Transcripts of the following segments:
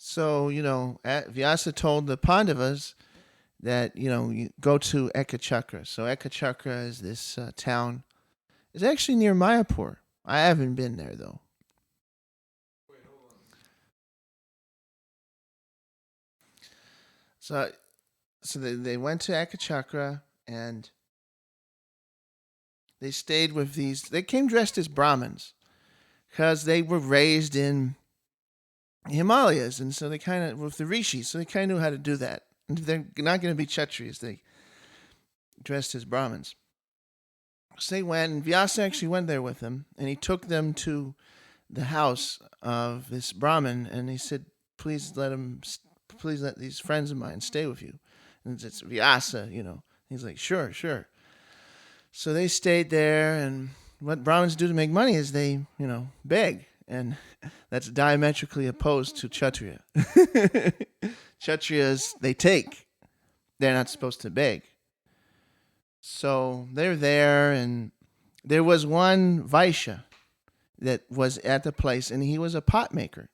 So, Vyasa told the Pandavas that, you go to Ekachakra. So Ekachakra is this town. It's actually near Mayapur. I haven't been there, though. So, they went to Ekachakra and they stayed with these. They came dressed as Brahmins because they were raised in Himalayas, and so they kind of with the rishis, so they kind of knew how to do that. And if they're not going to be Kshatriyas, they dressed as Brahmins. So they went, and Vyasa actually went there with them, and he took them to the house of this Brahmin, and he said, please let these friends of mine stay with you." And it's Vyasa. He's like, "Sure, sure." So they stayed there, and what Brahmins do to make money is they, beg, and that's diametrically opposed to Kshatriya. Kshatriyas, they take; they're not supposed to beg. So they're there, and there was one Vaishya that was at the place, and he was a pot maker.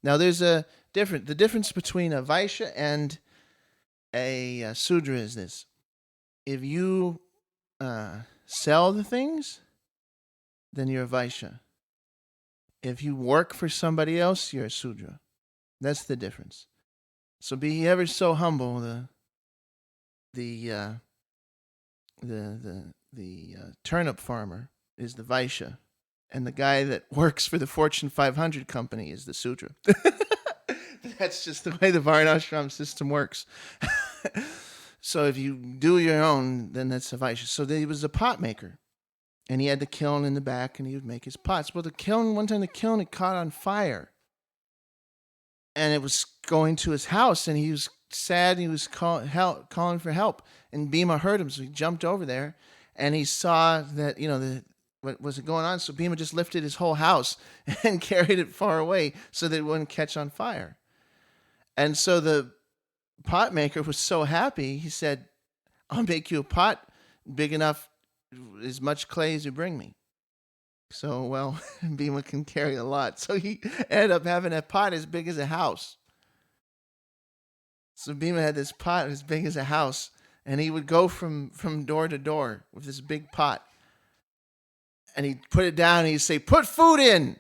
Now, there's the difference between a Vaishya and a Sudra is this: if you sell the things, then you're a Vaishya. If you work for somebody else, you're a Sudra. That's the difference. So be ever so humble. The uh, the turnip farmer is the Vaishya, and the guy that works for the Fortune 500 company is the Sudra. That's just the way the Varnashram system works. So if you do your own, then that's a Vaishya. So he was a pot maker, and he had the kiln in the back, and he would make his pots. Well, one time the kiln had caught on fire, and it was going to his house, and he was sad. He was calling for help, and Bhima heard him, so he jumped over there, and he saw that what was going on. So Bhima just lifted his whole house and carried it far away so that it wouldn't catch on fire. And so the pot maker was so happy. He said, "I'll make you a pot big enough, as much clay as you bring me." So, well, Bhima can carry a lot. So he ended up having a pot as big as a house. So Bhima had this pot as big as a house, and he would go from door to door with this big pot. And he'd put it down, and he'd say, "Put food in."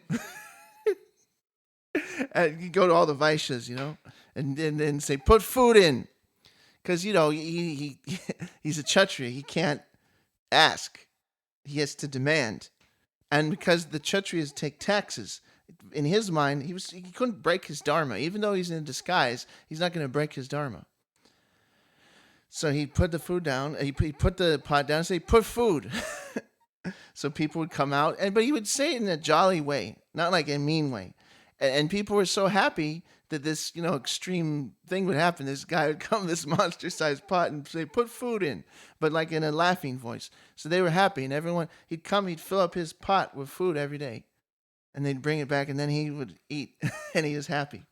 And he'd go to all the Vaishyas, and then say, "Put food in." Because, he's a Kshatriya. He can't ask. He has to demand. And because the Kshatriyas take taxes, in his mind, he couldn't break his dharma. Even though he's in disguise, he's not going to break his dharma. So he put the food down. He put the pot down and say, "Put food." So people would come out, but he would say it in a jolly way, not like a mean way. And people were so happy that this, extreme thing would happen. This guy would come, this monster-sized pot, and say, "Put food in," but like in a laughing voice. So they were happy, and he'd fill up his pot with food every day, and they'd bring it back, and then he would eat, and he was happy.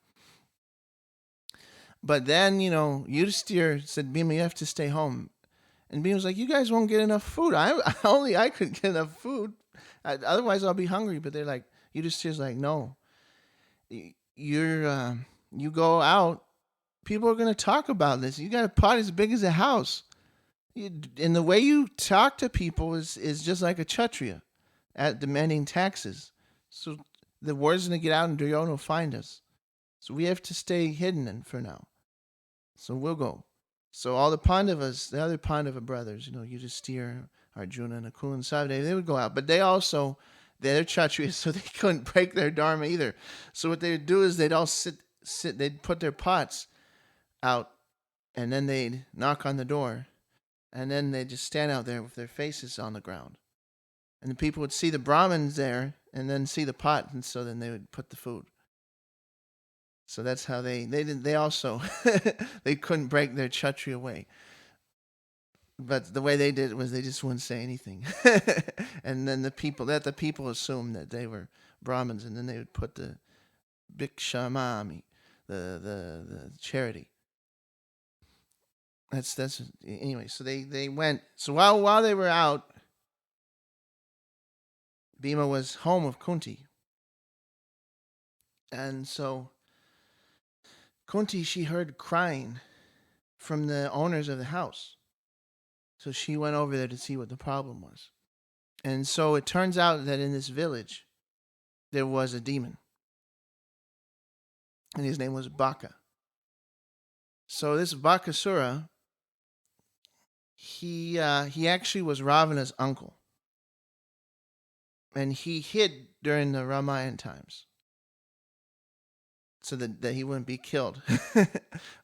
But then, Yudhisthira said, "Bhima, you have to stay home." And Bhima was like, "You guys won't get enough food. I could get enough food. Otherwise, I'll be hungry." But they're like, Yudhisthira's like, "No. You go out, people are going to talk about this. You got a pot as big as a house. And the way you talk to people is just like a Kshatriya at demanding taxes. So the word's going to get out, and Duryodhana will find us. So we have to stay hidden for now. So we'll go." So all the Pandavas, the other Pandava brothers, Yudhisthira, Arjuna, Nakula, and Sahadeva, they would go out. But they're Kshatriyas, so they couldn't break their dharma either. So what they would do is they'd all they'd put their pots out, and then they'd knock on the door, and then they'd just stand out there with their faces on the ground. And the people would see the Brahmins there, and then see the pot, and so then they would put the food. So that's how they also, they couldn't break their Kshatriya way. But the way they did it was they just wouldn't say anything. And then the people assumed that they were Brahmins, and then they would put the Bhikshamami, the charity. That's anyway. So they went. So while they were out, Bhima was home with Kunti, and so Kunti, she heard crying from the owners of the house. So she went over there to see what the problem was. And so it turns out that in this village, there was a demon. And his name was Baka. So this Bakasura, he actually was Ravana's uncle. And he hid during the Ramayana times so that he wouldn't be killed.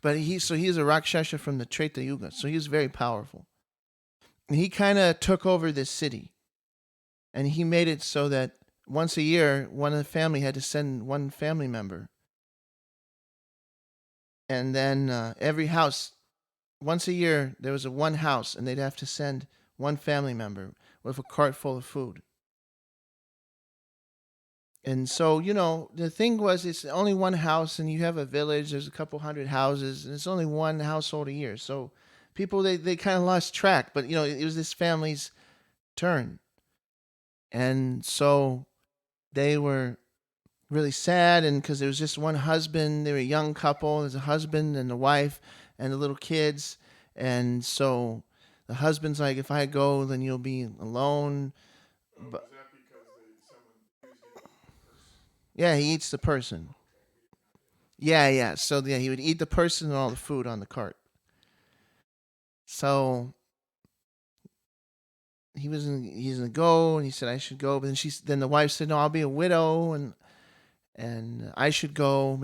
But he's a Rakshasa from the Treta Yuga, so he was very powerful. And he kind of took over this city. And he made it so that once a year, one of the family had to send one family member. And then every house, once a year, there was one house, and they'd have to send one family member with a cart full of food. And so, the thing was, it's only one house, and you have a village, there's a couple hundred houses, and it's only one household a year. So people, they kind of lost track. But, it was this family's turn. And so they were really sad, and because there was just one husband, they were a young couple. There's a husband and a wife and the little kids. And so the husband's like, if I go, then you'll be alone. But yeah, he eats the person. Yeah. So yeah, he would eat the person and all the food on the cart. So he's gonna go, and he said I should go, but then the wife said no, I'll be a widow, and I should go.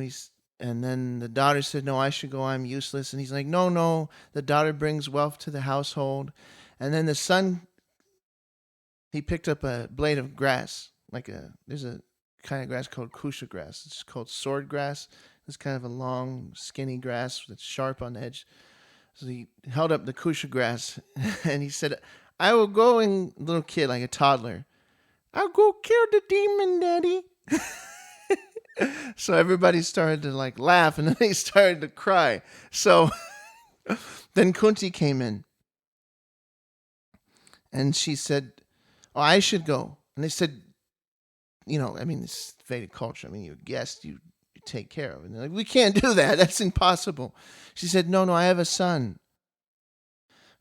And then the daughter said no, I should go, I'm useless. And he's like, no, the daughter brings wealth to the household. And then the son, he picked up a blade of grass, there's a kind of grass called kusha grass. It's called sword grass. It's kind of a long, skinny grass that's sharp on the edge. So he held up the kusha grass, and he said, I will go, and little kid, like a toddler, I'll go kill the demon, Daddy. So everybody started to laugh, and then they started to cry. So then Kunti came in, and she said, oh, I should go. And they said, it's Vedic culture. You're a guest, you take care of. And they're like, we can't do that. That's impossible. She said, no, I have a son.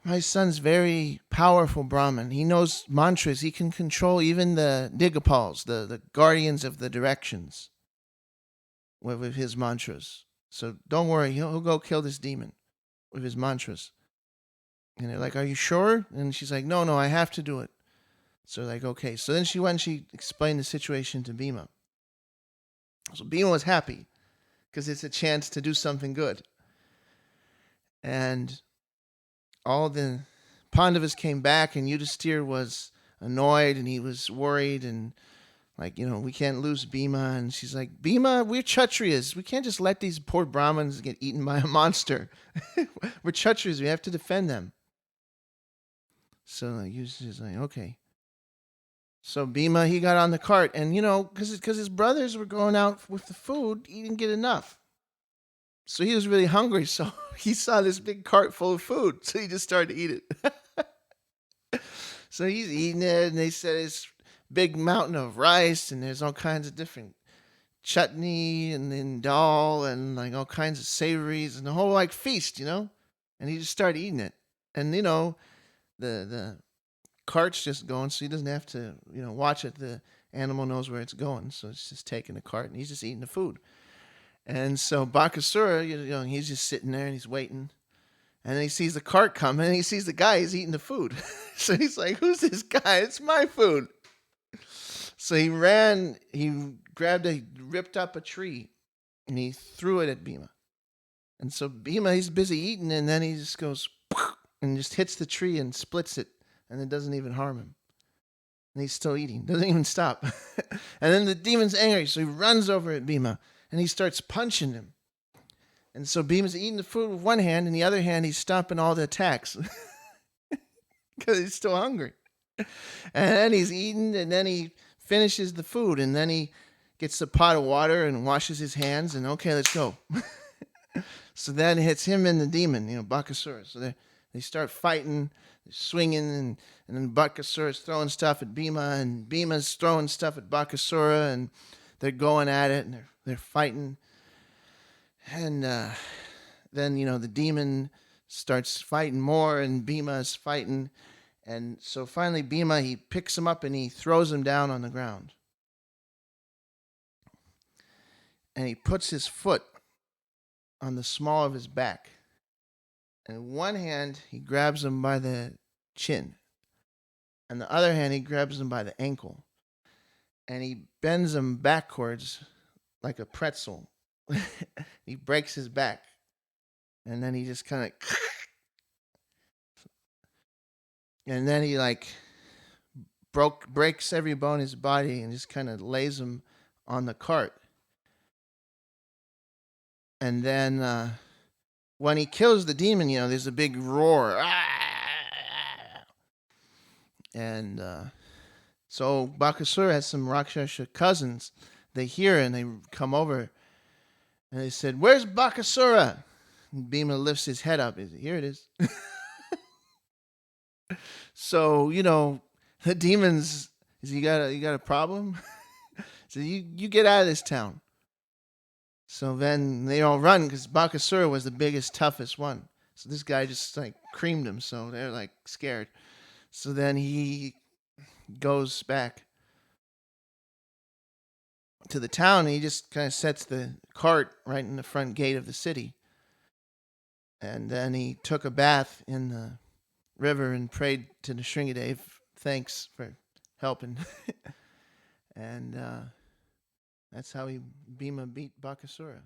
My son's very powerful Brahmin. He knows mantras. He can control even the Digapals, the guardians of the directions, with his mantras. So don't worry. He'll go kill this demon with his mantras. And they're like, are you sure? And she's like, no, I have to do it. So like, okay. So then she went and she explained the situation to Bhima. So Bhima was happy because it's a chance to do something good. And all the Pandavas came back, and Yudhisthira was annoyed, and he was worried, and we can't lose Bhima. And she's like, Bhima, we're Kshatriyas. We can't just let these poor Brahmins get eaten by a monster. We're Kshatriyas. We have to defend them. So Yudhisthira's like, okay. So Bhima, he got on the cart, and because his brothers were going out with the food, he didn't get enough. So he was really hungry, so he saw this big cart full of food, so he just started to eat it. So he's eating it, and they said it's big mountain of rice, and there's all kinds of different chutney, and then dal, and all kinds of savories, and the whole feast, and he just started eating it. And the cart's just going, so he doesn't have to watch it. The animal knows where it's going, so it's just taking the cart, and he's just eating the food. And so Bakasura, he's just sitting there, and he's waiting. And then he sees the cart coming, and he sees the guy, he's eating the food. So he's like, who's this guy? It's my food. So he ran, he ripped up a tree, and he threw it at Bhima. And so Bhima, he's busy eating, and then he just goes, and just hits the tree and splits it, and it doesn't even harm him. And he's still eating, doesn't even stop. And then the demon's angry, so he runs over at Bhima, and he starts punching him. And so Bhima's eating the food with one hand, and the other hand he's stopping all the attacks because he's still hungry. And then he's eating, and then he finishes the food, and then he gets a pot of water and washes his hands, and okay, let's go. So then it hits him and the demon, Bakasura. So they start fighting, swinging, and then Bakasura's throwing stuff at Bhima, and Bhima's throwing stuff at Bakasura, and they're going at it, and they're fighting. And then, the demon starts fighting more, and Bhima is fighting. And so finally, Bhima, he picks him up and he throws him down on the ground. And he puts his foot on the small of his back. And in one hand, he grabs him by the chin. And the other hand, he grabs him by the ankle. And he bends him backwards like a pretzel. He breaks his back. And then he just kind of. And then he like breaks every bone in his body and just kind of lays him on the cart. And then when he kills the demon, there's a big roar. And so Bakasura has some Rakshasa cousins. They hear it and they come over and they said, "Where's Bakasura?" And Bhima lifts his head up. Here it is. So, the demons, you got a problem? So you get out of this town. So then they all run because Bakasura was the biggest, toughest one. So this guy just like creamed him. So they're like scared. So then he goes back to the town and he just kind of sets the cart right in the front gate of the city. And then he took a bath in the river and prayed to the Shringadev. Thanks for helping. And that's how Bhima beat Bakasura.